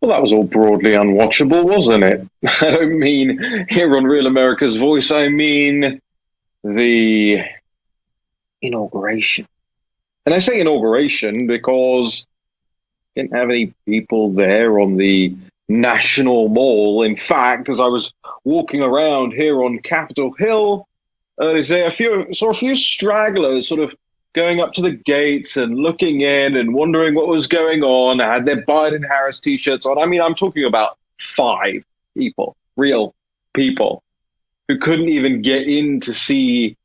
Well, that was all broadly unwatchable, wasn't it? I don't mean here on Real America's Voice. I mean the inauguration. And I say inauguration because I didn't have any people there on the National Mall. In fact, as I was walking around here on Capitol Hill earlier today, saw a few stragglers sort of going up to the gates and looking in and wondering what was going on. I had their Biden Harris t-shirts on. I mean, I'm talking about 5 people, real people, who couldn't even get in to see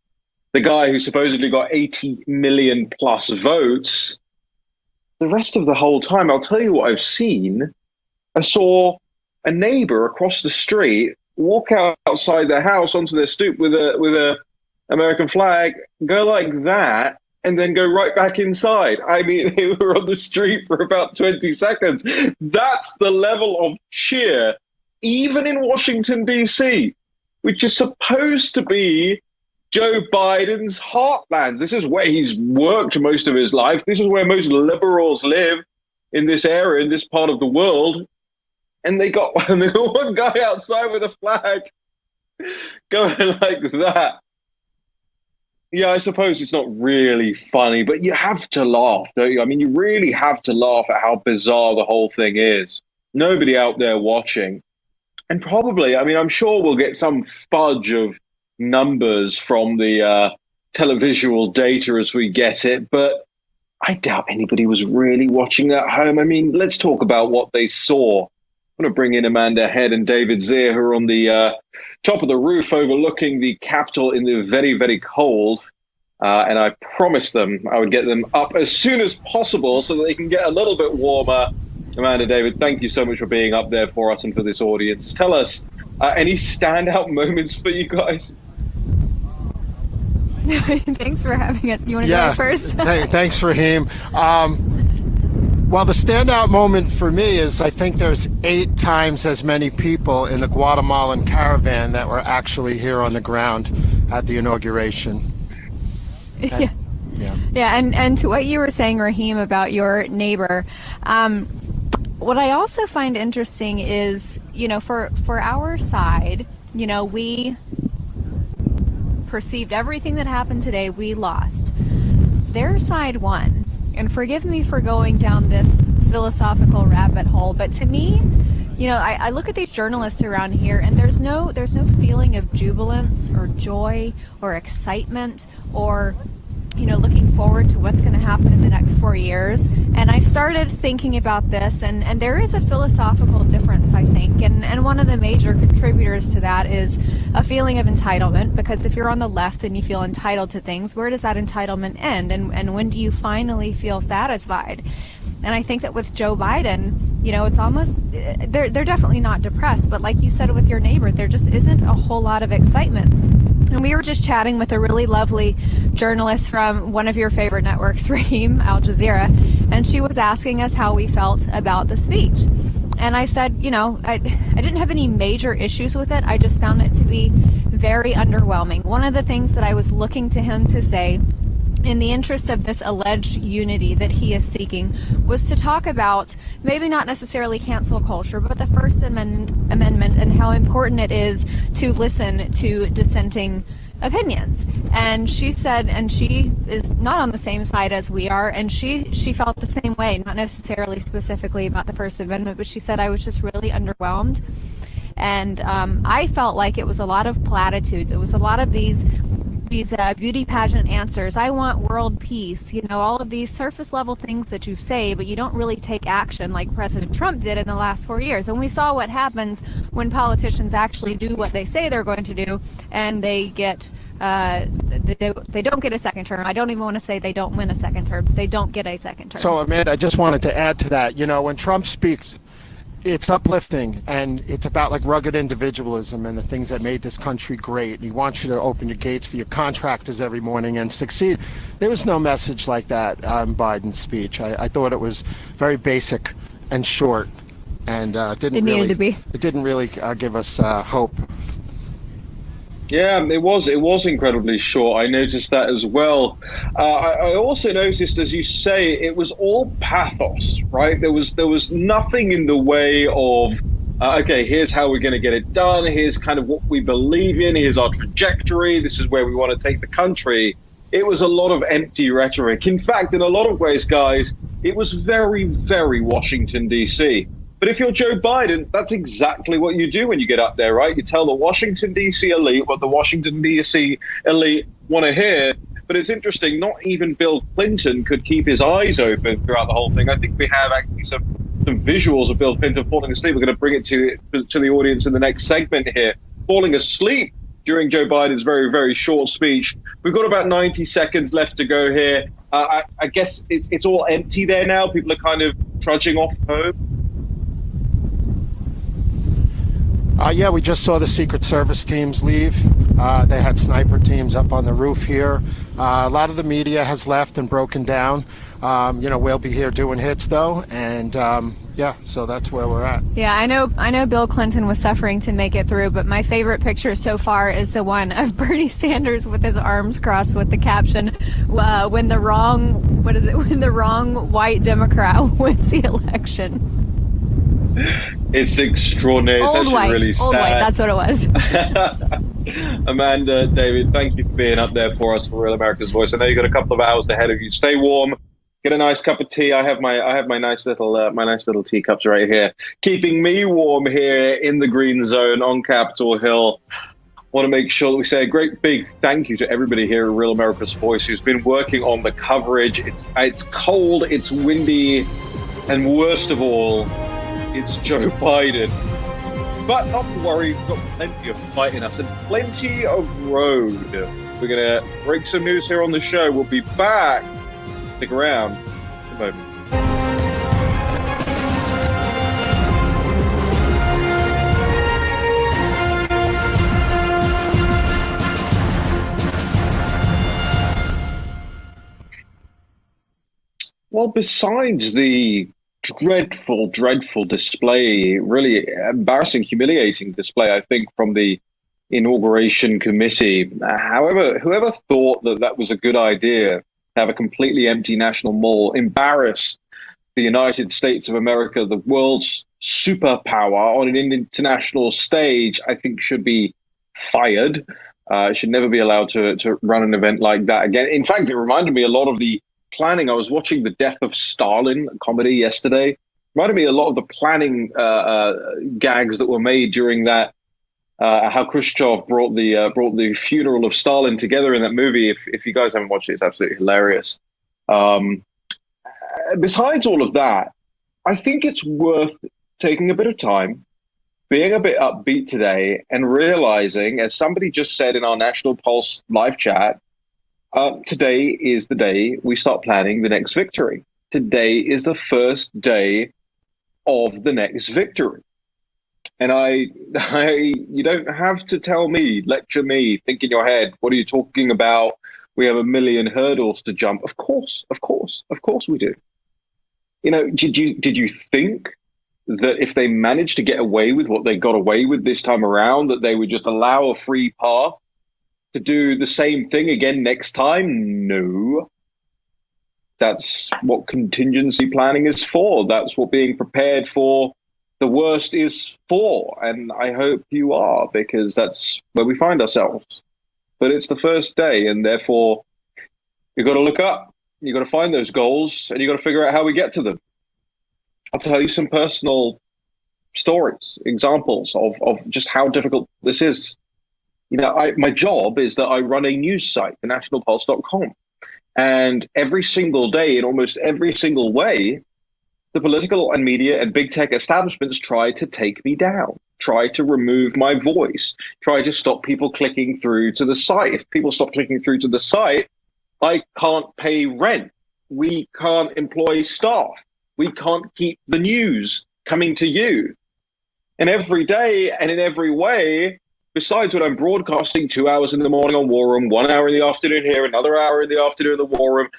the guy who supposedly got 80 million plus votes. The rest of the whole time, I'll tell you what I've seen. I saw a neighbor across the street walk outside their house onto their stoop with a American flag, go like that, and then go right back inside. I mean, they were on the street for about 20 seconds. That's the level of cheer, even in Washington, D.C., which is supposed to be Joe Biden's heartland. This is where he's worked most of his life. This is where most liberals live, in this area, in this part of the world. And they got one guy outside with a flag going like that. Yeah, I suppose it's not really funny, but you have to laugh, don't you? I mean, you really have to laugh at how bizarre the whole thing is. Nobody out there watching. And probably, I mean, I'm sure we'll get some fudge of numbers from the televisual data as we get it, but I doubt anybody was really watching at home. I mean, let's talk about what they saw. I'm going to bring in Amanda Head and David Zier, who are on the top of the roof overlooking the Capitol in the very, very cold. And I promised them I would get them up as soon as possible so that they can get a little bit warmer. Amanda, David, thank you so much for being up there for us and for this audience. Tell us, any standout moments for you guys? Thanks for having us. You want to go first? Thanks, Raheem. Well, the standout moment for me is I think there's 8 times as many people in the Guatemalan caravan that were actually here on the ground at the inauguration. Yeah, and to what you were saying, Raheem, about your neighbor, what I also find interesting is, you know, for our side, you know, we perceived everything that happened today, we lost. Their side won. And forgive me for going down this philosophical rabbit hole, but to me, you know, I look at these journalists around here, and there's no feeling of jubilance or joy or excitement or, you know, looking forward to what's going to happen in the next 4 years. And I started thinking about this, and there is a philosophical difference, I think, and one of the major contributors to that is a feeling of entitlement, because if you're on the left and you feel entitled to things, where does that entitlement end, and when do you finally feel satisfied? And I think that with Joe Biden, you know, it's almost, they're definitely not depressed, but like you said with your neighbor, there just isn't a whole lot of excitement. And we were just chatting with a really lovely journalist from one of your favorite networks, Raheem, Al Jazeera, and she was asking us how we felt about the speech. And I said, you know, I didn't have any major issues with it. I just found it to be very underwhelming. One of the things that I was looking to him to say, in the interest of this alleged unity that he is seeking, was to talk about maybe not necessarily cancel culture, but the First Amendment and how important it is to listen to dissenting opinions. And she said, and she is not on the same side as we are, and she felt the same way, not necessarily specifically about the First Amendment, but she said, I was just really underwhelmed. And I felt like it was a lot of platitudes. It was a lot of these beauty pageant answers. I want world peace, you know, all of these surface level things that you say, but you don't really take action like President Trump did in the last 4 years. And we saw what happens when politicians actually do what they say they're going to do, and they get they don't get a second term. I don't even want to say they don't win a second term. They don't get a second term. So, Amanda, I just wanted to add to that. You know, when Trump speaks, it's uplifting, and it's about like rugged individualism and the things that made this country great. He wants you to open your gates for your contractors every morning and succeed. There was no message like that in Biden's speech. I thought it was very basic and short, and it didn't really give us hope. Yeah, it was incredibly short. I noticed that as well. I also noticed, as you say, it was all pathos, right? There was nothing in the way of okay, here's how we're going to get it done. Here's kind of what we believe in. Here's our trajectory. This is where we want to take the country. It was a lot of empty rhetoric. In fact, in a lot of ways, guys, it was very, very Washington D.C. But if you're Joe Biden, that's exactly what you do when you get up there, right? You tell the Washington, D.C. elite what the Washington, D.C. elite want to hear. But it's interesting, not even Bill Clinton could keep his eyes open throughout the whole thing. I think we have actually some visuals of Bill Clinton falling asleep. We're going to bring it to the audience in the next segment here. Falling asleep during Joe Biden's very, very short speech. We've got about 90 seconds left to go here. I guess it's all empty there now. People are kind of trudging off home. Yeah, we just saw the Secret Service teams leave. They had sniper teams up on the roof here. A lot of the media has left and broken down. We'll be here doing hits, though, and so that's where we're at. Yeah, I know Bill Clinton was suffering to make it through, but my favorite picture so far is the one of Bernie Sanders with his arms crossed with the caption, when the wrong white Democrat wins the election. It's extraordinary. It's Old white, really sad. old white, that's what it was. Amanda, David, thank you for being up there for us for Real America's Voice. I know you've got a couple of hours ahead of you. Stay warm. Get a nice cup of tea. I have my nice little teacups right here, keeping me warm here in the green zone on Capitol Hill. Want to make sure that we say a great big thank you to everybody here at Real America's Voice who's been working on the coverage. It's cold, it's windy, and worst of all, it's Joe Biden. But not to worry, we've got plenty of fight in us and plenty of road. We're going to break some news here on the show. We'll be back. Stick around in a moment. Well, besides the dreadful, dreadful display, really embarrassing, humiliating display, I think, from the inauguration committee. However, whoever thought that that was a good idea, to have a completely empty national mall, embarrass the United States of America, the world's superpower, on an international stage, I think should be fired. Should never be allowed to run an event like that again. In fact, it reminded me a lot of the planning. I was watching The Death of Stalin comedy yesterday. Reminded me a lot of the planning gags that were made during that. How Khrushchev brought the funeral of Stalin together in that movie. If you guys haven't watched it, it's absolutely hilarious. Besides all of that, I think it's worth taking a bit of time, being a bit upbeat today, and realizing, as somebody just said in our National Pulse live chat, today is the day we start planning the next victory. Today is the first day of the next victory. And you don't have to tell me, lecture me, think in your head, what are you talking about? We have a million hurdles to jump. Of course we do. Did you think that if they managed to get away with what they got away with this time around, that they would just allow a free path to do the same thing again next time? No. That's what contingency planning is for. That's what being prepared for the worst is for. And I hope you are, because that's where we find ourselves. But it's the first day, and therefore you've got to look up. You've got to find those goals, and you've got to figure out how we get to them. I'll tell you some personal stories, examples of just how difficult this is. My job is that I run a news site, thenationalpulse.com. And every single day, in almost every single way, the political and media and big tech establishments try to take me down, try to remove my voice, try to stop people clicking through to the site. If people stop clicking through to the site, I can't pay rent. We can't employ staff. We can't keep the news coming to you. And every day and in every way, besides what I'm broadcasting 2 hours in the morning on War Room, 1 hour in the afternoon here, another hour in the afternoon in the War Room,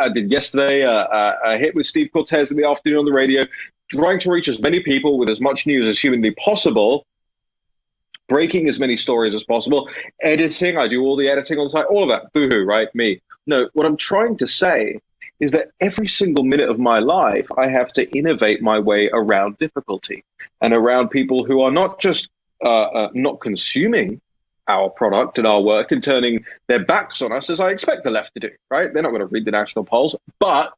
I did yesterday a hit with Steve Cortez in the afternoon on the radio, trying to reach as many people with as much news as humanly possible. breaking as many stories as possible, editing. I do all the editing on the site, all of that. Boohoo, right? Me. No, what I'm trying to say is that every single minute of my life, I have to innovate my way around difficulty and around people who are not just not consuming our product and our work and turning their backs on us, as I expect the left to do, right? They're not going to read the national polls, but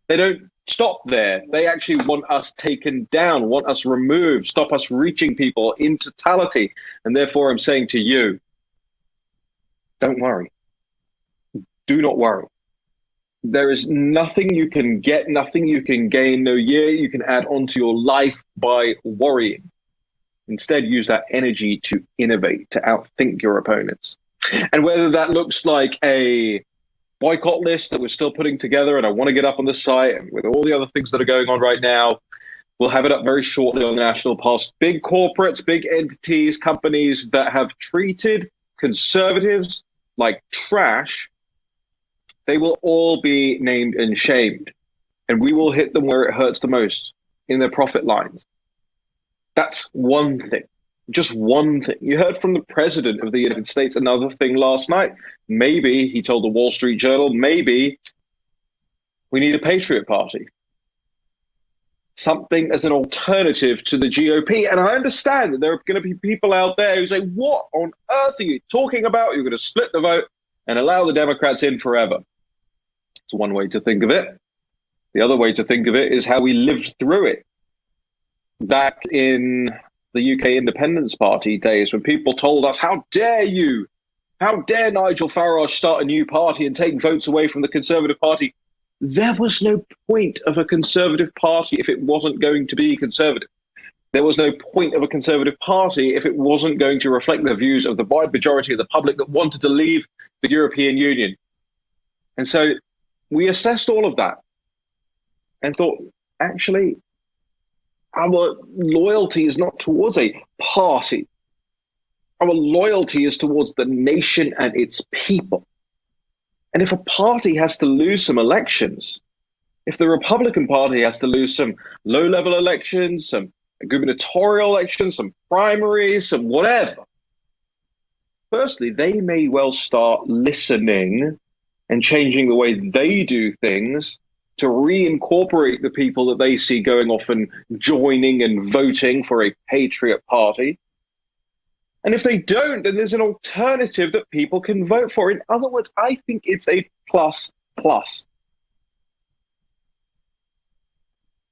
they don't stop there. They actually want us taken down, want us removed, stop us reaching people in totality. And therefore, I'm saying to you, don't worry. Do not worry. There is nothing you can get, nothing you can gain, no year you can add onto your life by worrying. Instead, use that energy to innovate, to outthink your opponents. And whether that looks like a boycott list that we're still putting together, and I want to get up on the site, and with all the other things that are going on right now, we'll have it up very shortly on the National Post. Big corporates, big entities, companies that have treated conservatives like trash, they will all be named and shamed. And we will hit them where it hurts the most, in their profit lines. That's one thing. Just one thing. You heard from the president of the United States another thing last night. Maybe, he told the Wall Street Journal, maybe we need a Patriot Party. Something as an alternative to the GOP. And I understand that there are going to be people out there who say, what on earth are you talking about? You're going to split the vote and allow the Democrats in forever. It's one way to think of it. The other way to think of it is how we lived through it back in the UK Independence Party days, when people told us, how dare you? How dare Nigel Farage start a new party and take votes away from the Conservative Party? There was no point of a Conservative Party if it wasn't going to be conservative. There was no point of a Conservative Party if it wasn't going to reflect the views of the wide majority of the public that wanted to leave the European Union. And so we assessed all of that and thought, actually, our loyalty is not towards a party. Our loyalty is towards the nation and its people. And if a party has to lose some elections, if the Republican Party has to lose some low-level elections, some gubernatorial elections, some primaries, some whatever, firstly, they may well start listening and changing the way they do things to reincorporate the people that they see going off and joining and voting for a patriot party. And if they don't, then there's an alternative that people can vote for. In other words, I think it's a plus.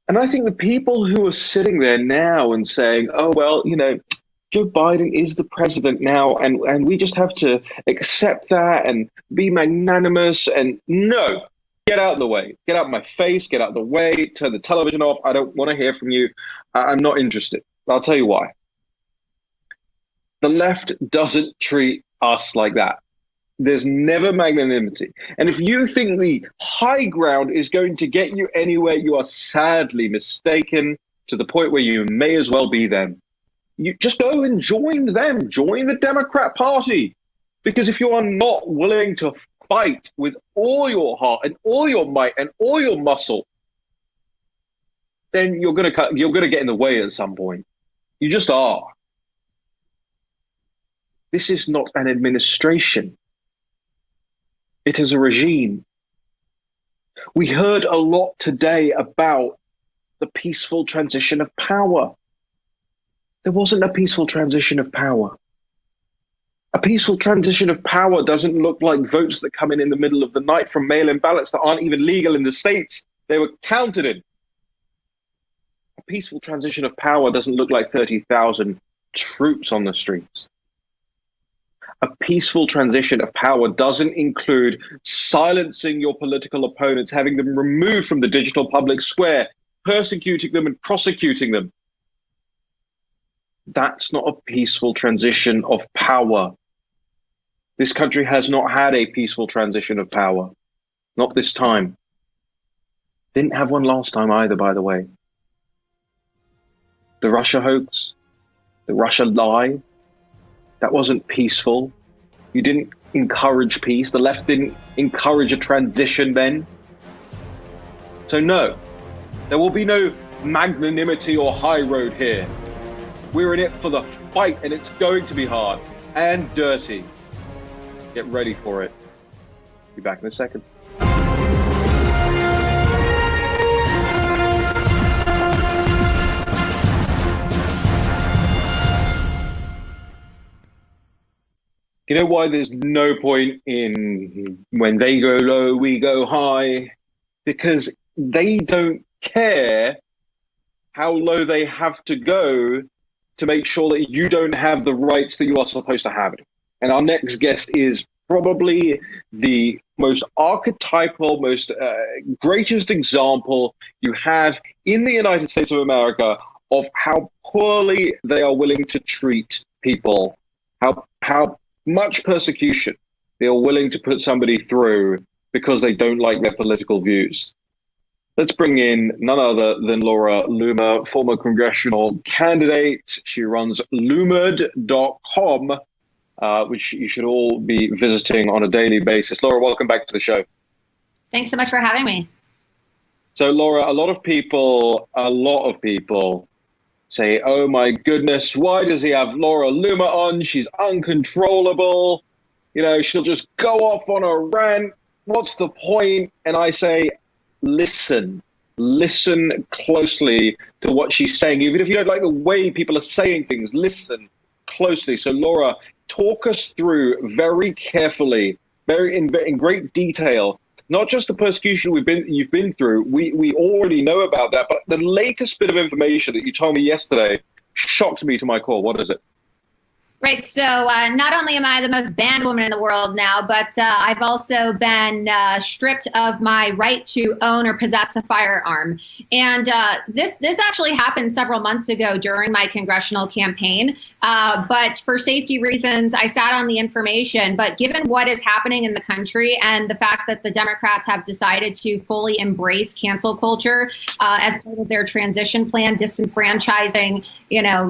And I think the people who are sitting there now and saying, oh, well, you know, Joe Biden is the president now, and we just have to accept that and be magnanimous, and no. Get out of the way. Get out of my face. Get out of the way. Turn the television off. I don't want to hear from you. I'm not interested. I'll tell you why. The left doesn't treat us like that. There's never magnanimity. And if you think the high ground is going to get you anywhere, you are sadly mistaken, to the point where you may as well be them. You just go and join them. Join the Democrat Party. Because if you are not willing to fight with all your heart and all your might and all your muscle, then you're going to get in the way at some point. You just are. This is not an administration. It is a regime. We heard a lot today about the peaceful transition of power. There wasn't a peaceful transition of power. A peaceful transition of power doesn't look like votes that come in the middle of the night from mail-in ballots that aren't even legal in the states they were counted in. A peaceful transition of power doesn't look like 30,000 troops on the streets. A peaceful transition of power doesn't include silencing your political opponents, having them removed from the digital public square, persecuting them and prosecuting them. That's not a peaceful transition of power. This country has not had a peaceful transition of power. Not this time. Didn't have one last time either, by the way. The Russia hoax, the Russia lie, that wasn't peaceful. You didn't encourage peace. The left didn't encourage a transition then. So no, there will be no magnanimity or high road here. We're in it for the fight, and it's going to be hard and dirty. Get ready for it. Be back in a second. You know why there's no point in when they go low, we go high? Because they don't care how low they have to go to make sure that you don't have the rights that you are supposed to have. And our next guest is probably the most archetypal, most greatest example you have in the United States of America of how poorly they are willing to treat people, how much persecution they are willing to put somebody through because they don't like their political views. Let's bring in none other than Laura Loomer, former congressional candidate. She runs loomered.com, which you should all be visiting on a daily basis. Laura, welcome back to the show. Thanks so much for having me. So, Laura, a lot of people say, oh my goodness, why does he have Laura Loomer on? She's uncontrollable. You know, she'll just go off on a rant. What's the point? And I say, listen closely to what she's saying. Even if you don't like the way people are saying things, listen closely. So, Laura, talk us through very carefully, in great detail, not just the persecution you've been through. We already know about that, but the latest bit of information that you told me yesterday shocked me to my core. What is it? Right. So not only am I the most banned woman in the world now, but I've also been stripped of my right to own or possess a firearm. And this actually happened several months ago during my congressional campaign. But for safety reasons, I sat on the information. But given what is happening in the country and the fact that the Democrats have decided to fully embrace cancel culture as part of their transition plan, disenfranchising,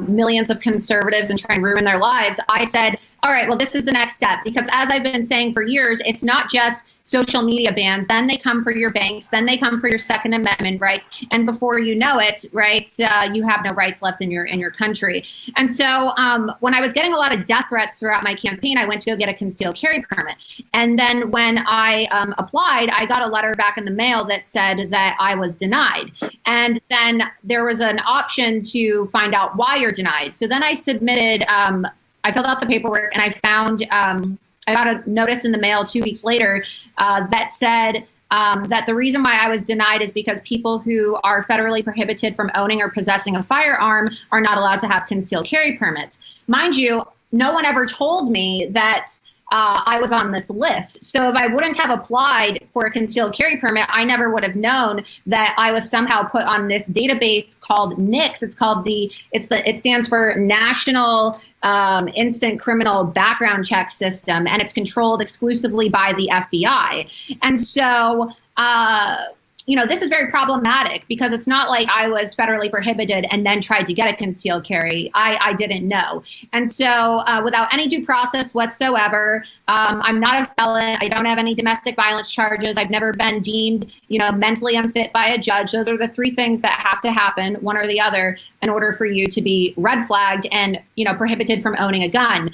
millions of conservatives and trying to ruin their lives, I said, all right, well, this is the next step, because as I've been saying for years, it's not just social media bans. Then they come for your banks. Then they come for your Second Amendment rights. And before you know it, right, you have no rights left in your country. And so when I was getting a lot of death threats throughout my campaign, I went to go get a concealed carry permit. And then when I applied, I got a letter back in the mail that said that I was denied. And then there was an option to find out why you're denied. So then I submitted, I filled out the paperwork, and I found, I got a notice in the mail 2 weeks later that said that the reason why I was denied is because people who are federally prohibited from owning or possessing a firearm are not allowed to have concealed carry permits. Mind you, no one ever told me that I was on this list. So if I wouldn't have applied for a concealed carry permit, I never would have known that I was somehow put on this database called NICS. It stands for National Instant Criminal Background Check System, and it's controlled exclusively by the FBI. And so, this is very problematic, because it's not like I was federally prohibited and then tried to get a concealed carry. I didn't know. And so without any due process whatsoever, I'm not a felon. I don't have any domestic violence charges. I've never been deemed, mentally unfit by a judge. Those are the three things that have to happen, one or the other, in order for you to be red flagged and, prohibited from owning a gun.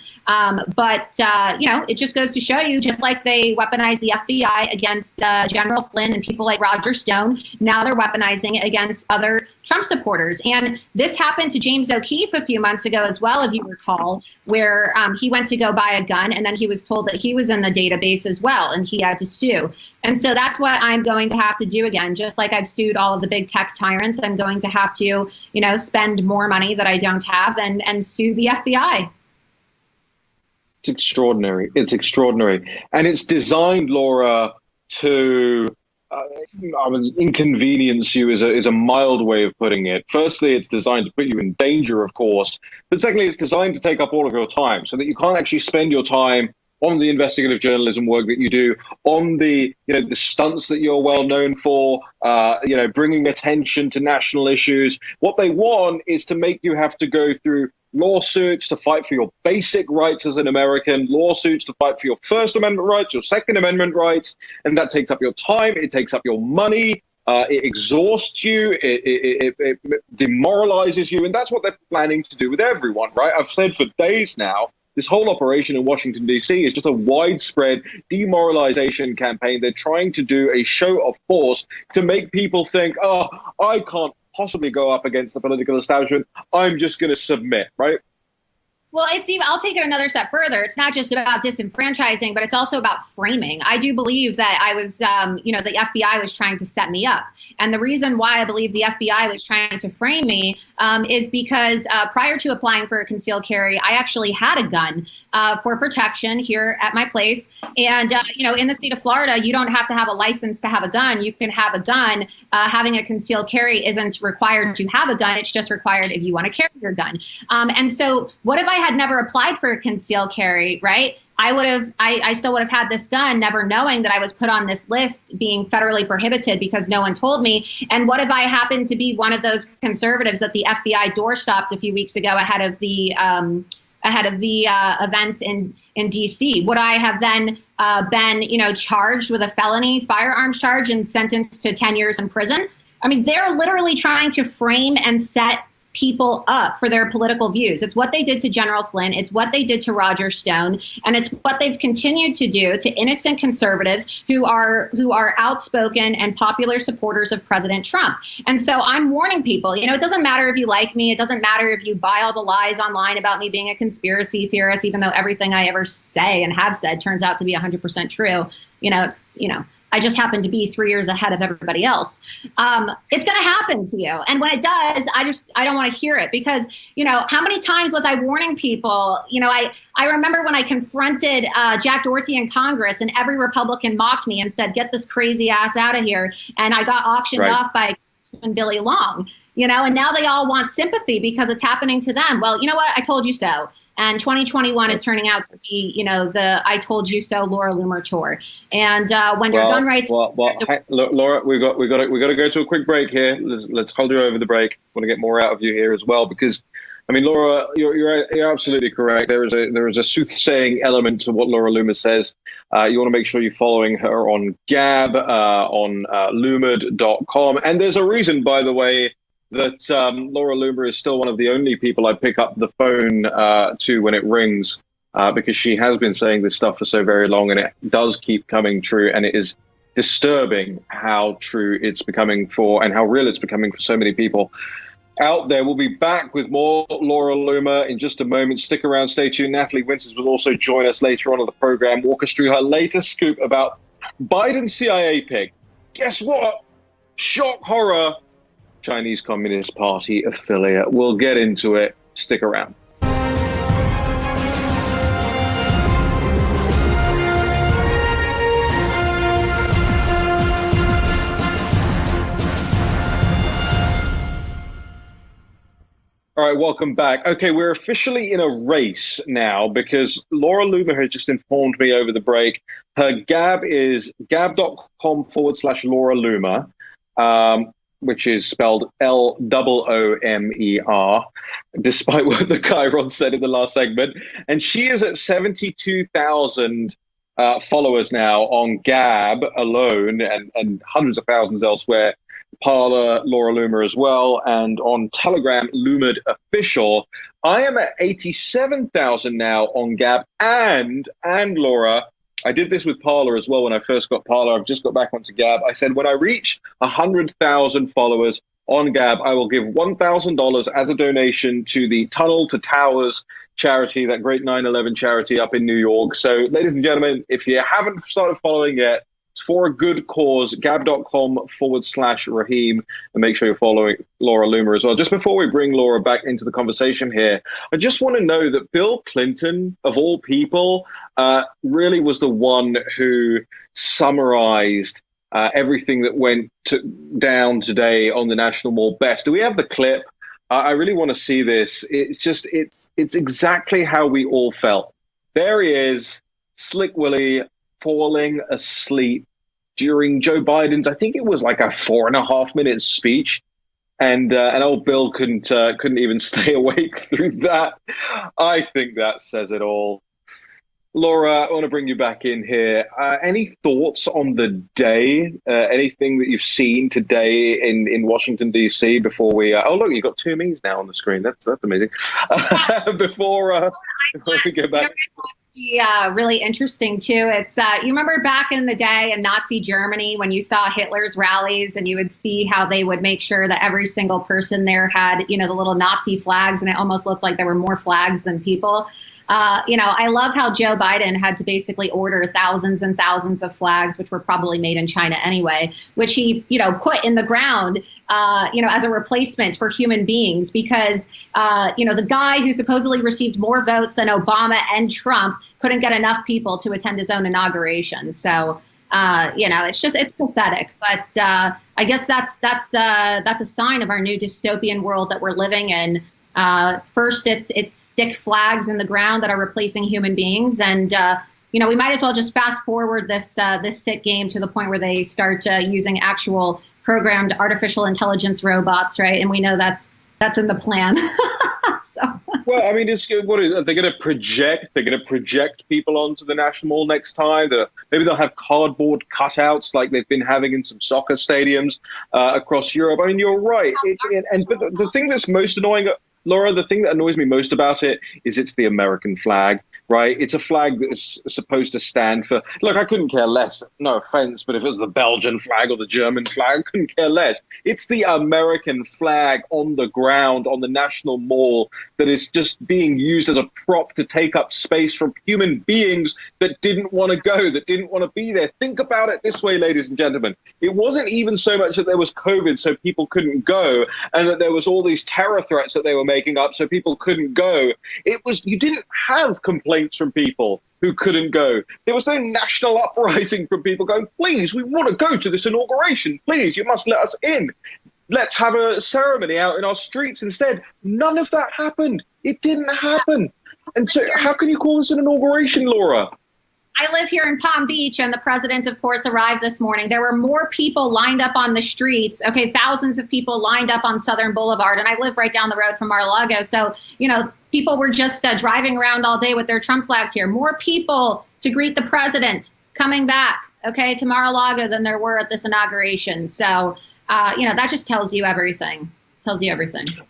But it just goes to show you, just like they weaponized the FBI against General Flynn and people like Roger Stone, now they're weaponizing it against other Trump supporters. And this happened to James O'Keefe a few months ago as well, if you recall, where he went to go buy a gun, and then he was told that he was in the database as well, and he had to sue. And so that's what I'm going to have to do again. Just like I've sued all of the big tech tyrants, I'm going to have to, spend more money that I don't have and sue the FBI. It's extraordinary. It's extraordinary. And it's designed, Laura, to inconvenience you is a mild way of putting it. Firstly, it's designed to put you in danger, of course. But secondly, it's designed to take up all of your time so that you can't actually spend your time on the investigative journalism work that you do, on the the stunts that you're well known for, bringing attention to national issues. What they want is to make you have to go through lawsuits to fight for your basic rights as an American, lawsuits to fight for your First Amendment rights, your Second Amendment rights, and that takes up your time, it takes up your money, It exhausts you. It demoralizes you. And that's what they're planning to do with everyone, right? I've said for days now, this whole operation in Washington, D.C. is just a widespread demoralization campaign. They're trying to do a show of force to make people think, oh, I can't possibly go up against the political establishment. I'm just going to submit, right? Well, it's even, I'll take it another step further. It's not just about disenfranchising, but it's also about framing. I do believe that I was, the FBI was trying to set me up. And the reason why I believe the FBI was trying to frame me is because prior to applying for a concealed carry, I actually had a gun for protection here at my place. And, in the state of Florida, you don't have to have a license to have a gun. You can have a gun. Having a concealed carry isn't required to have a gun. It's just required if you want to carry your gun. And so what if I had never applied for a concealed carry, right? I still would have had this gun, never knowing that I was put on this list being federally prohibited because no one told me. And what if I happened to be one of those conservatives that the FBI doorstopped a few weeks ago ahead of the events in DC? Would I have then been, charged with a felony firearms charge and sentenced to 10 years in prison? I mean, they're literally trying to frame and set people up for their political views. It's what they did to General Flynn. It's what they did to Roger Stone. And it's what they've continued to do to innocent conservatives who are outspoken and popular supporters of President Trump. And so I'm warning people, it doesn't matter if you like me. It doesn't matter if you buy all the lies online about me being a conspiracy theorist, even though everything I ever say and have said turns out to be 100% true. I just happen to be 3 years ahead of everybody else. It's going to happen to you. And when it does, I don't want to hear it because, how many times was I warning people? I remember when I confronted Jack Dorsey in Congress and every Republican mocked me and said, get this crazy ass out of here. And I got auctioned off by Billy Long, and now they all want sympathy because it's happening to them. Well, you know what? I told you so. And 2021 is turning out to be, the "I Told You So" Laura Loomer tour. And when your gun rights, Laura, we got to go to a quick break here. Let's hold you over the break. I want to get more out of you here as well because, Laura, you're absolutely correct. There is a soothsaying element to what Laura Loomer says. You want to make sure you're following her on Gab, on Loomed.com, and there's a reason, by the way, that Laura Loomer is still one of the only people I pick up the phone to when it rings, because she has been saying this stuff for so very long, and it does keep coming true, and it is disturbing how true it's becoming and how real it's becoming for so many people out there. We'll be back with more Laura Loomer in just a moment. Stick around, stay tuned. Natalie Winters will also join us later on in the program, walk us through her latest scoop about Biden's CIA pick. Guess what? Shock horror. Chinese Communist Party affiliate. We'll get into it. Stick around. All right, welcome back. Okay, we're officially in a race now because Laura Loomer has just informed me over the break. Her Gab is gab.com/Laura Loomer. Which is spelled Loomer, despite what the Chiron said in the last segment. And she is at 72,000 followers now on Gab alone, and hundreds of thousands elsewhere. Parler, Laura Loomer as well, and on Telegram, Loomed Official. I am at 87,000 now on Gab, and Laura, I did this with Parler as well when I first got Parler. I've just got back onto Gab. I said, when I reach 100,000 followers on Gab, I will give $1,000 as a donation to the Tunnel to Towers charity, that great 9/11 charity up in New York. So, ladies and gentlemen, if you haven't started following yet, it's for a good cause, gab.com/Raheem, and make sure you're following Laura Loomer as well. Just before we bring Laura back into the conversation here, I just want to know that Bill Clinton, of all people, really was the one who summarized everything that went down today on the National Mall best. Do we have the clip? I really want to see this. It's exactly how we all felt. There he is, Slick Willie, falling asleep during Joe Biden's, I think it was like a 4.5-minute speech. And old Bill couldn't even stay awake through that. I think that says it all. Laura, I want to bring you back in here. Any thoughts on the day? Anything that you've seen today in Washington, D.C. before we... oh, look, you've got two me's now on the screen. That's amazing. Before we go back... Yeah, really interesting too. It's you remember back in the day in Nazi Germany when you saw Hitler's rallies and you would see how they would make sure that every single person there had, the little Nazi flags, and it almost looked like there were more flags than people. I love how Joe Biden had to basically order thousands and thousands of flags, which were probably made in China anyway, which he, put in the ground, as a replacement for human beings because, the guy who supposedly received more votes than Obama and Trump couldn't get enough people to attend his own inauguration. So, it's pathetic. But I guess that's a sign of our new dystopian world that we're living in. First, it's stick flags in the ground that are replacing human beings, and we might as well just fast forward this sick game to the point where they start using actual programmed artificial intelligence robots, right? And we know that's in the plan. So. Well, I mean, it's what are they going to project? They're going to project people onto the National Mall next time. Maybe they'll have cardboard cutouts like they've been having in some soccer stadiums across Europe. I mean, you're right. But the thing that's most annoying, Laura, the thing that annoys me most about it is it's the American flag, right? It's a flag that is supposed to stand for, look, I couldn't care less, no offense, but if it was the Belgian flag or the German flag, I couldn't care less. It's the American flag on the ground, on the National Mall, that is just being used as a prop to take up space from human beings that didn't want to go, that didn't want to be there. Think about it this way, ladies and gentlemen. It wasn't even so much that there was COVID so people couldn't go and that there was all these terror threats that they were making up so people couldn't go. It was, you didn't have complaints from people who couldn't go. There was no national uprising from people going, please, we want to go to this inauguration. Please, you must let us in. Let's have a ceremony out in our streets instead. None of that happened. It didn't happen. And so how can you call this an inauguration, Laura? I live here in Palm Beach, and the president, of course, arrived this morning. There were more people lined up on the streets. Okay, thousands of people lined up on Southern Boulevard, and I live right down the road from Mar-a-Lago. So, people were just driving around all day with their Trump flags here. More people to greet the president coming back, okay, to Mar-a-Lago than there were at this inauguration. So, that just tells you everything.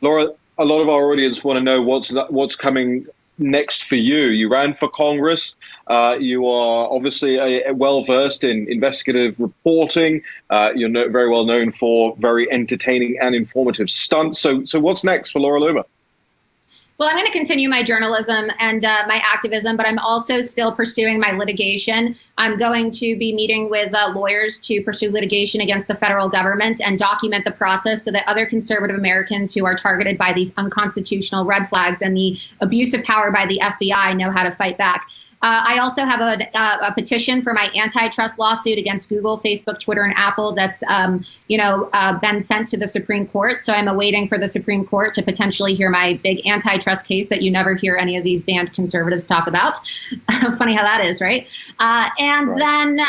Laura, a lot of our audience want to know what's coming next for you. You ran for Congress. You are obviously well-versed in investigative reporting. You're very well known for very entertaining and informative stunts. So what's next for Laura Loomer? Well, I'm going to continue my journalism and my activism, but I'm also still pursuing my litigation. I'm going to be meeting with lawyers to pursue litigation against the federal government and document the process so that other conservative Americans who are targeted by these unconstitutional red flags and the abuse of power by the FBI know how to fight back. I also have a petition for my antitrust lawsuit against Google, Facebook, Twitter, and Apple that's, been sent to the Supreme Court. So I'm awaiting for the Supreme Court to potentially hear my big antitrust case that you never hear any of these banned conservatives talk about. Funny how that is, right? Then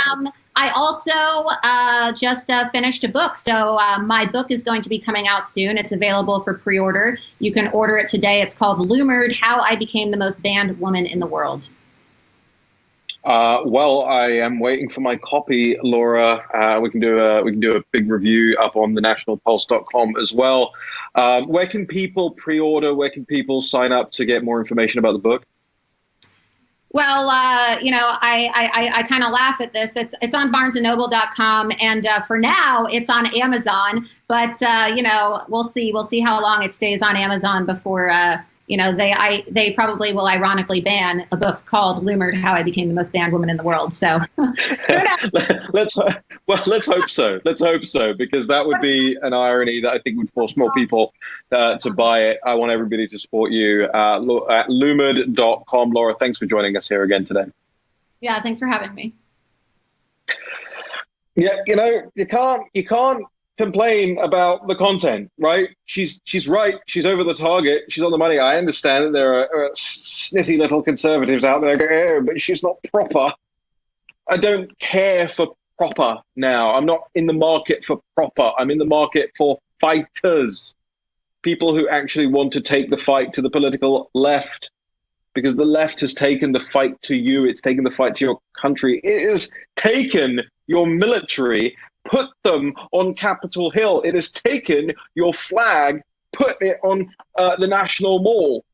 I also just finished a book. So my book is going to be coming out soon. It's available for pre-order. You can order it today. It's called Loomered: How I Became the Most Banned Woman in the World. Well, I am waiting for my copy, Laura. We can do a big review up on thenationalpulse.com as well. Where can people pre-order? Where can people sign up to get more information about the book? Well, I kind of laugh at this. It's on barnesandnoble.com, and for now it's on Amazon. But we'll see. We'll see how long it stays on Amazon before they probably will ironically ban a book called Loomered: How I Became the Most Banned Woman in the World. So let's hope so. Let's hope so, because that would be an irony that I think would force more people to buy it. I want everybody to support you at loomered.com. Laura, thanks for joining us here again today. Yeah, thanks for having me. Yeah, you can't complain about the content, right? She's right. She's over the target. She's on the money. I understand that there are snitty little conservatives out there going, but she's not proper. I don't care for proper now. I'm not in the market for proper. I'm in the market for fighters, people who actually want to take the fight to the political left, because the left has taken the fight to you. It's taken the fight to your country. It has taken your military, put them on Capitol Hill. It has taken your flag, put it on the National Mall.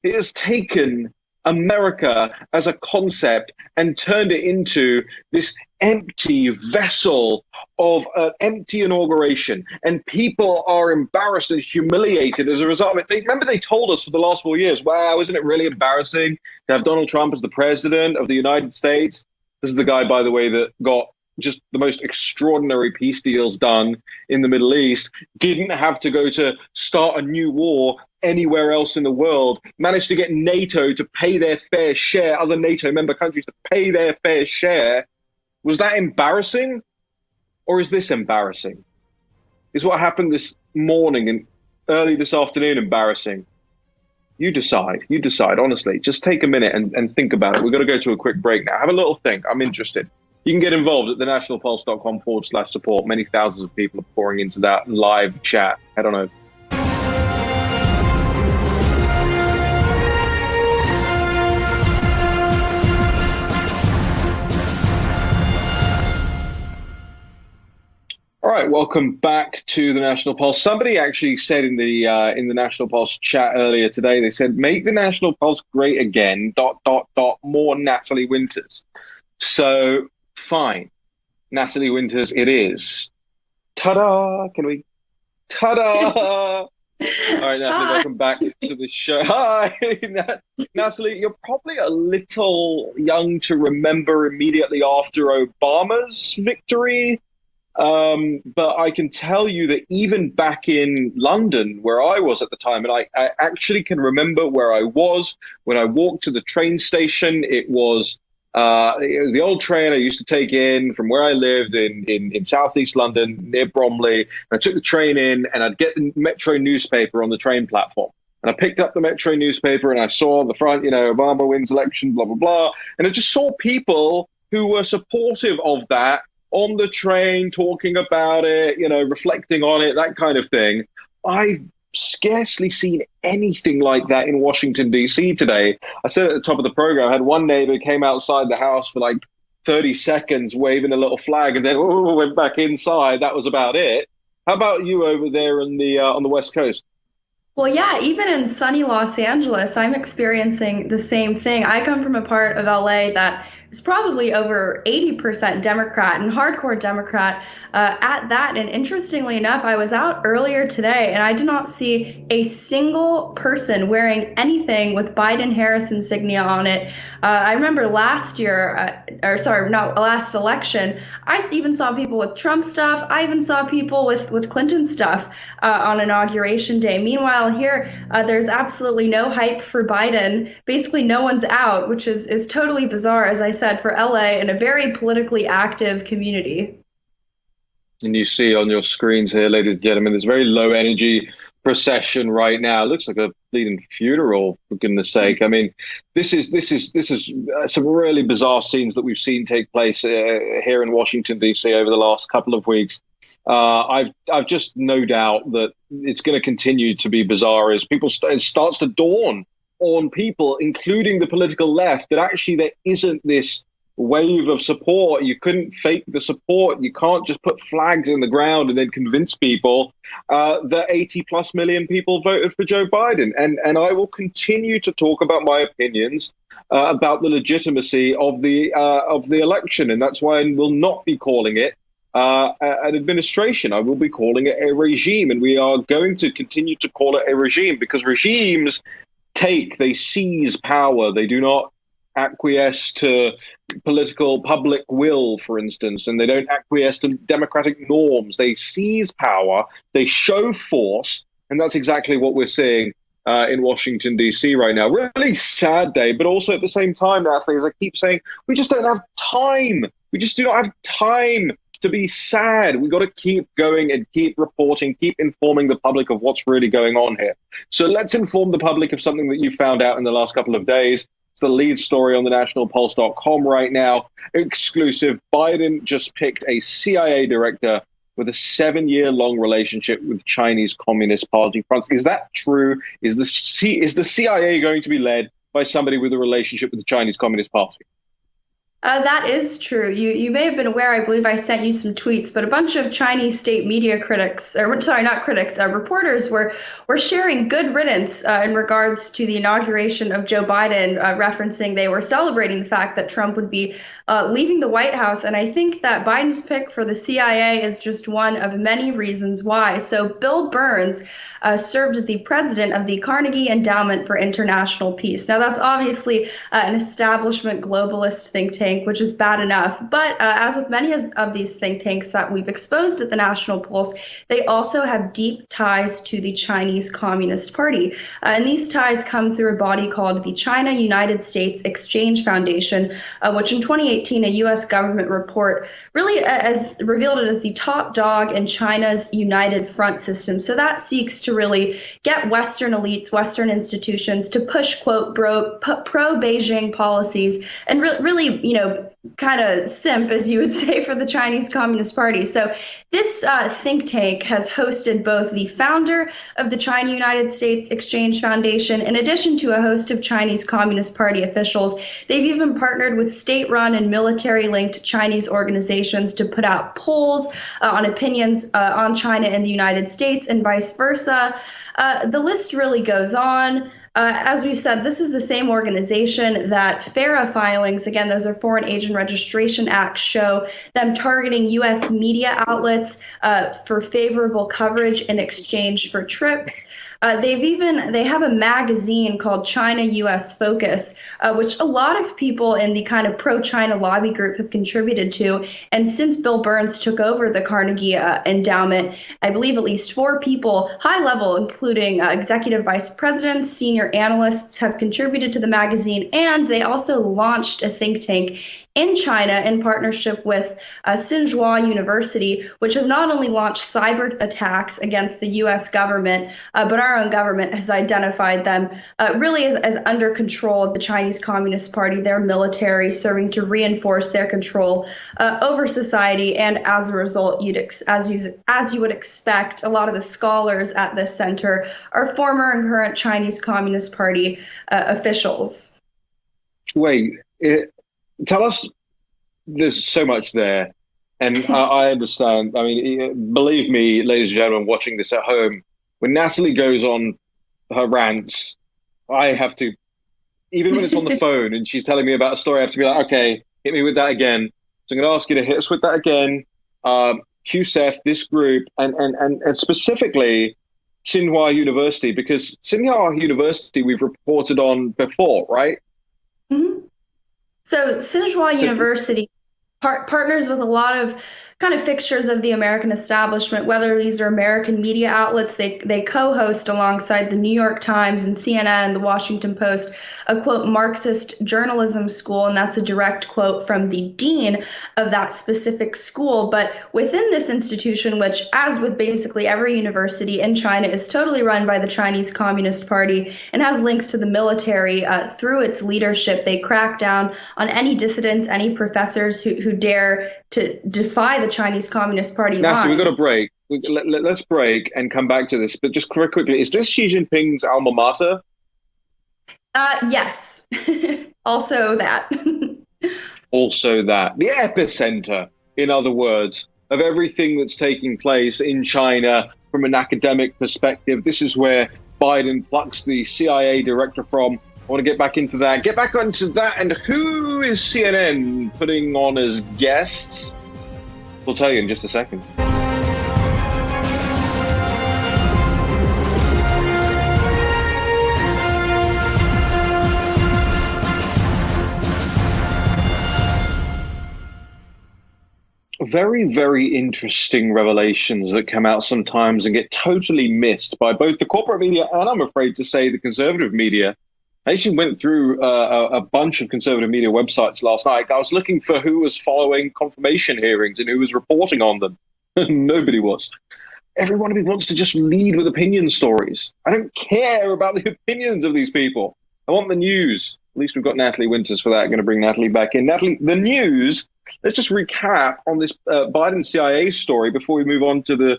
It has taken America as a concept and turned it into this empty vessel of an empty inauguration. And people are embarrassed and humiliated as a result of it. Remember they told us for the last 4 years, wow, isn't it really embarrassing to have Donald Trump as the president of the United States? This is the guy, by the way, that got just the most extraordinary peace deals done in the Middle East, didn't have to go to start a new war anywhere else in the world, managed to get NATO to pay their fair share, other NATO member countries to pay their fair share. Was that embarrassing? Or is this embarrassing? Is what happened this morning and early this afternoon embarrassing? You decide, honestly. Just take a minute and think about it. We're going to go to a quick break now. Have a little think. I'm interested. You can get involved at thenationalpulse.com/support. Many thousands of people are pouring into that live chat. Head on over. All right, welcome back to the National Pulse. Somebody actually said in the National Pulse chat earlier today, they said, make the National Pulse great again, ... more Natalie Winters. So, fine. Natalie Winters it is. Ta-da! Ta-da! All right, Natalie, welcome back to the show. Hi! Natalie, you're probably a little young to remember immediately after Obama's victory. But I can tell you that even back in London, where I was at the time, and I actually can remember where I was when I walked to the train station. It was the old train I used to take in from where I lived in southeast London near Bromley. And I took the train in and I'd get the Metro newspaper on the train platform. And I picked up the Metro newspaper and I saw on the front, Obama wins election, blah, blah, blah. And I just saw people who were supportive of that on the train, talking about it, reflecting on it, that kind of thing. I've scarcely seen anything like that in Washington, D.C. today. I said at the top of the program, I had one neighbor came outside the house for like 30 seconds waving a little flag and then went back inside. That was about it. How about you over there on the West Coast? Well, yeah, even in sunny Los Angeles, I'm experiencing the same thing. I come from a part of LA that is probably over 80% Democrat and hardcore Democrat at that. And interestingly enough, I was out earlier today and I did not see a single person wearing anything with Biden-Harris insignia on it. I remember last election, I even saw people with Trump stuff. I even saw people with Clinton stuff on Inauguration Day. Meanwhile, here, there's absolutely no hype for Biden. Basically, no one's out, which is totally bizarre, as I said, for LA and a very politically active community. And you see on your screens here, ladies and gentlemen, there's very low energy procession right now. It looks like a bleeding funeral, for goodness sake. I mean, this is some really bizarre scenes that we've seen take place here in Washington, D.C. over the last couple of weeks. I've just no doubt that it's going to continue to be bizarre as people it starts to dawn on people, including the political left, that actually there isn't this wave of support. You couldn't fake the support. You can't just put flags in the ground and then convince people that 80 plus million people voted for Joe Biden. And I will continue to talk about my opinions about the legitimacy of the election. And that's why I will not be calling it an administration. I will be calling it a regime. And we are going to continue to call it a regime because regimes they seize power. They do not acquiesce to political public will, for instance, and they don't acquiesce to democratic norms. They seize power, they show force, and that's exactly what we're seeing in Washington, D.C. right now. Really sad day, but also at the same time, Natalie, as I keep saying, we just don't have time. We just do not have time to be sad. We've got to keep going and keep reporting, keep informing the public of what's really going on here. So let's inform the public of something that you found out in the last couple of days. It's the lead story on thenationalpulse.com right now. Exclusive. Biden just picked a CIA director with a 7-year-long relationship with Chinese Communist Party. Is that true? Is the CIA going to be led by somebody with a relationship with the Chinese Communist Party. That is true. You may have been aware, I believe I sent you some tweets, but a bunch of Chinese state media critics, or sorry, not critics, reporters were sharing good riddance in regards to the inauguration of Joe Biden, referencing they were celebrating the fact that Trump would be leaving the White House. And I think that Biden's pick for the CIA is just one of many reasons why. So Bill Burns served as the president of the Carnegie Endowment for International Peace. Now, that's obviously an establishment globalist think tank, which is bad enough. But as with many of these think tanks that we've exposed at the National Pulse, they also have deep ties to the Chinese Communist Party. And these ties come through a body called the China United States Exchange Foundation, which in 2018, a U.S. government report really revealed it as the top dog in China's United Front system. So that seeks to really get Western elites, Western institutions to push, quote, pro-Beijing policies and really, kind of simp, as you would say, for the Chinese Communist Party. So this think tank has hosted both the founder of the China United States Exchange Foundation, in addition to a host of Chinese Communist Party officials. They've even partnered with state-run and military-linked Chinese organizations to put out polls on opinions on China and the United States and vice versa. The list really goes on. As we've said, this is the same organization that FARA filings, again, those are Foreign Agent Registration Acts, show them targeting U.S. media outlets for favorable coverage in exchange for trips. They have a magazine called China U.S. Focus, which a lot of people in the kind of pro-China lobby group have contributed to. And since Bill Burns took over the Carnegie Endowment, I believe at least 4 people, high level, including executive vice presidents, senior analysts, have contributed to the magazine. And they also launched a think tank in China in partnership with Tsinghua University, which has not only launched cyber attacks against the U.S. government, but our own government has identified them really as under control of the Chinese Communist Party, their military, serving to reinforce their control over society. And as a result, as you would expect, a lot of the scholars at this center are former and current Chinese Communist Party officials. Wait, tell us, there's so much there. And I understand. I mean, believe me, ladies and gentlemen, watching this at home, when Natalie goes on her rants, I have to, even when it's on the phone and she's telling me about a story, I have to be like, okay, hit me with that again. So I'm going to ask you to hit us with that again. QCEF, this group, and specifically Tsinghua University, because Tsinghua University we've reported on before, right? Mm-hmm. So Tsinghua University partners with a lot of kind of fixtures of the American establishment, whether these are American media outlets. They co-host alongside the New York Times and CNN and the Washington Post a, quote, Marxist journalism school, and that's a direct quote from the dean of that specific school. But within this institution, which, as with basically every university in China, is totally run by the Chinese Communist Party and has links to the military through its leadership, they crack down on any dissidents, any professors who dare to defy the Chinese Communist Party Nancy, line. we've got to break. Let's break and come back to this. But just very quickly, is this Xi Jinping's alma mater? Yes. Also that. Also that. The epicenter, in other words, of everything that's taking place in China from an academic perspective. This is where Biden plucks the CIA director from. I want to get back into that. Get back into that. And who is CNN putting on as guests? We'll tell you in just a second. Very, very interesting revelations that come out sometimes and get totally missed by both the corporate media and, I'm afraid to say, the conservative media. I actually went through a bunch of conservative media websites last night. I was looking for who was following confirmation hearings and who was reporting on them. Nobody was. Every one of you wants to just lead with opinion stories. I don't care about the opinions of these people. I want the news. At least we've got Natalie Winters for that. I'm going to bring Natalie back in. Natalie, the news. Let's just recap on this Biden CIA story before we move on to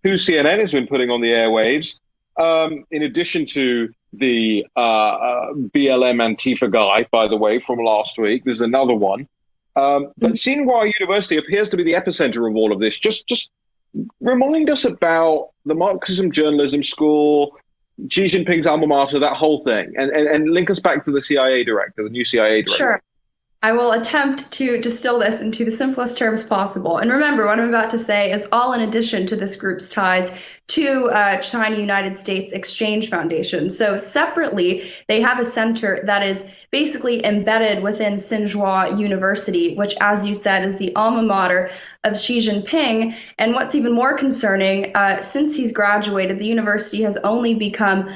who CNN has been putting on the airwaves. in addition to the BLM Antifa guy, by the way, from last week. There's another one. But Tsinghua University appears to be the epicenter of all of this. Just remind us about the Marxism Journalism School, Xi Jinping's alma mater, that whole thing, and link us back to the CIA director, the new CIA director. Sure. I will attempt to distill this into the simplest terms possible. And remember, what I'm about to say is all in addition to this group's ties to China-United States Exchange Foundation. So separately, they have a center that is basically embedded within Tsinghua University, which, as you said, is the alma mater of Xi Jinping. And what's even more concerning, since he's graduated, the university has only become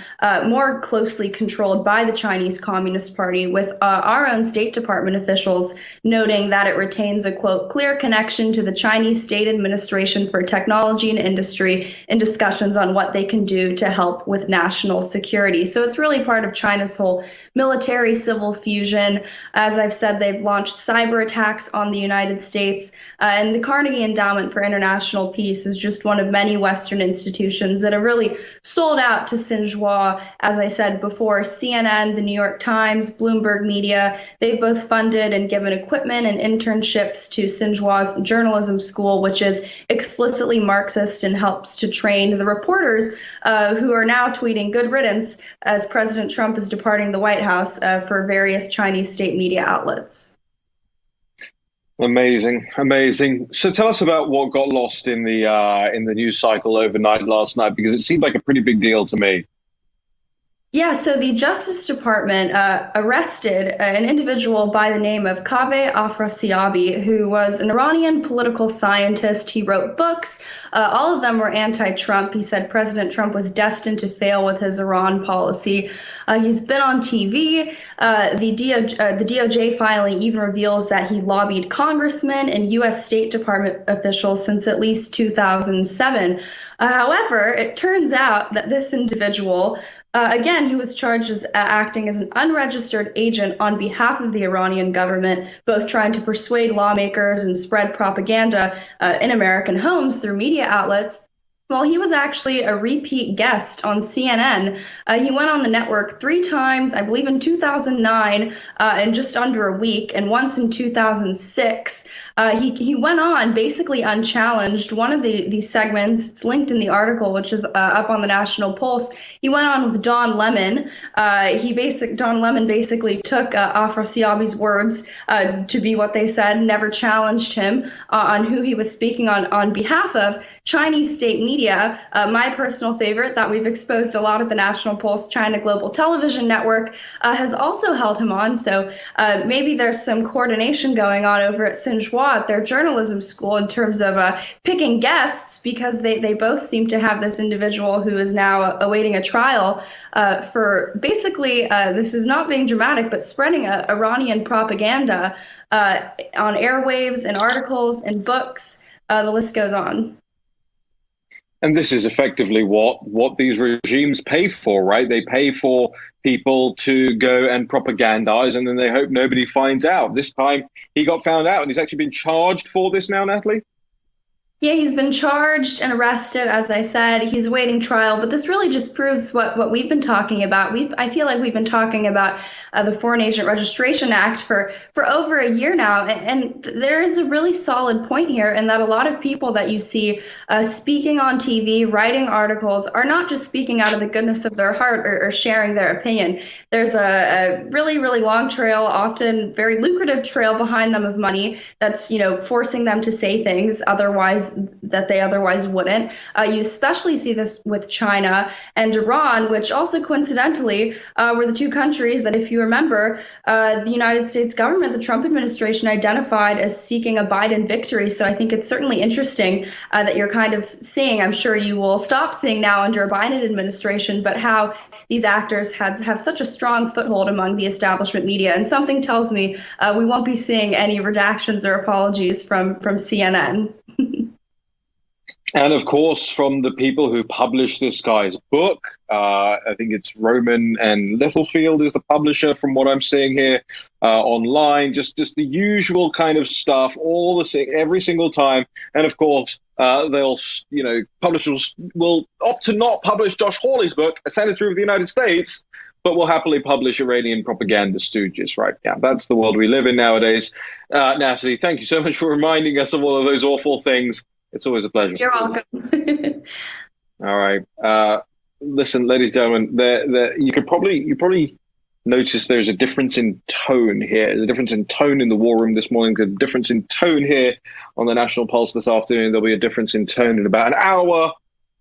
more closely controlled by the Chinese Communist Party, with our own State Department officials noting that it retains a, quote, clear connection to the Chinese State Administration for Technology and Industry in discussions on what they can do to help with national security. So it's really part of China's whole military civil fusion. As I've said, they've launched cyber attacks on the United States, and the Carnegie Endowment for International Peace is just one of many Western institutions that have really sold out to Tsinghua. As I said before, CNN, the New York Times, Bloomberg Media, they've both funded and given equipment and internships to Tsinghua's journalism school, which is explicitly Marxist and helps to train the reporters who are now tweeting good riddance as President Trump is departing the White House for various Chinese state media outlets. Amazing, amazing. So tell us about what got lost in the news cycle overnight last night, because it seemed like a pretty big deal to me. Yeah, so the Justice Department arrested an individual by the name of Kaveh Afrasiabi, who was an Iranian political scientist. He wrote books. All of them were anti-Trump. He said President Trump was destined to fail with his Iran policy. He's been on TV. The DOJ filing even reveals that he lobbied congressmen and U.S. State Department officials since at least 2007. However, it turns out that this individual, again, he was charged as acting as an unregistered agent on behalf of the Iranian government, both trying to persuade lawmakers and spread propaganda in American homes through media outlets. Well, he was actually a repeat guest on CNN. He went on the network 3 times, I believe in 2009, in just under a week, and once in 2006. He went on basically unchallenged. One of these segments, it's linked in the article, which is up on the National Pulse. He went on with Don Lemon. Don Lemon basically took Afrasiabi's words to be what they said, never challenged him on who he was speaking on behalf of. Chinese state media, my personal favorite that we've exposed a lot at the National Pulse, China Global Television Network, has also held him on. So maybe there's some coordination going on over at Tsinghua at their journalism school in terms of picking guests, because they both seem to have this individual who is now awaiting a trial for basically, this is not being dramatic, but spreading Iranian propaganda on airwaves and articles and books. The list goes on. And this is effectively what these regimes pay for, right? They pay for people to go and propagandize, and then they hope nobody finds out. This time he got found out, and he's actually been charged for this now, Natalie? Yeah, he's been charged and arrested, as I said. He's awaiting trial, but this really just proves what we've been talking about. I feel like we've been talking about the Foreign Agent Registration Act for over a year now, and there is a really solid point here, in that a lot of people that you see speaking on TV, writing articles, are not just speaking out of the goodness of their heart or sharing their opinion. There's a really, really long trail, often very lucrative trail behind them of money that's, forcing them to say things that they otherwise wouldn't. You especially see this with China and Iran, which also coincidentally were the 2 countries that, if you remember, the United States government, the Trump administration, identified as seeking a Biden victory. So I think it's certainly interesting that you're kind of seeing, I'm sure you will stop seeing now under a Biden administration, but how these actors have such a strong foothold among the establishment media. And something tells me we won't be seeing any redactions or apologies from CNN. And of course, from the people who published this guy's book, I think it's Roman and Littlefield is the publisher, from what I'm seeing here online. Just the usual kind of stuff, every single time. And of course, publishers will opt to not publish Josh Hawley's book, A Senator of the United States, but will happily publish Iranian propaganda stooges. Right now, that's the world we live in nowadays. Natalie, thank you so much for reminding us of all of those awful things. It's always a pleasure. You're welcome. All right. Listen, ladies and gentlemen, you probably notice there's a difference in tone here. There's a difference in tone in the War Room this morning. There's a difference in tone here on the National Pulse this afternoon. There'll be a difference in tone in about an hour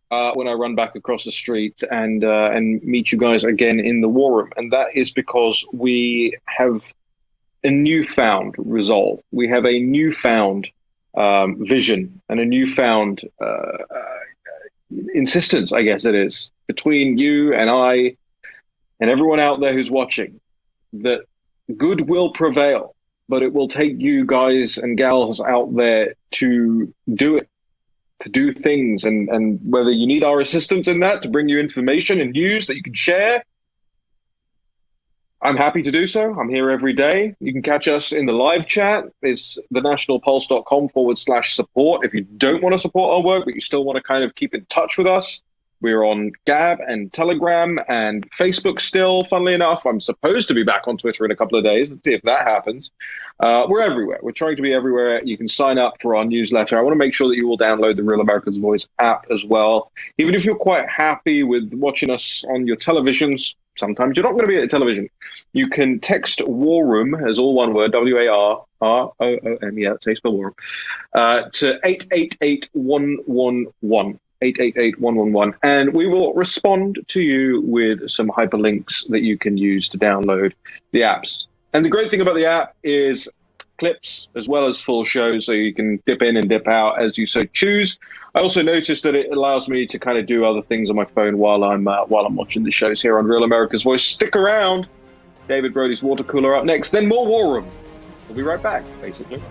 when I run back across the street and meet you guys again in the War Room. And that is because we have a newfound resolve. We have a newfound vision and a newfound insistence, I guess it is, between you and I and everyone out there who's watching, that good will prevail, but it will take you guys and gals out there to do it, to do things. And whether you need our assistance in that, to bring you information and news that you can share, I'm happy to do so. I'm here every day. You can catch us in the live chat. It's thenationalpulse.com/support. If you don't want to support our work, but you still want to kind of keep in touch with us, we're on Gab and Telegram and Facebook still, funnily enough. I'm supposed to be back on Twitter in a couple of days. Let's see if that happens. We're everywhere. We're trying to be everywhere. You can sign up for our newsletter. I want to make sure that you will download the Real America's Voice app as well. Even if you're quite happy with watching us on your televisions, sometimes you're not going to be at the television. You can text War Room as all one word, WARROOM, yeah, that's how you spell War Room, to 888-111. 888-111, and we will respond to you with some hyperlinks that you can use to download the apps. And the great thing about the app is clips as well as full shows, so you can dip in and dip out as you so choose. I also noticed that it allows me to kind of do other things on my phone while I'm watching the shows here on Real America's Voice. Stick around. David Brody's Water Cooler up next, then more War Room. We'll be right back, basically.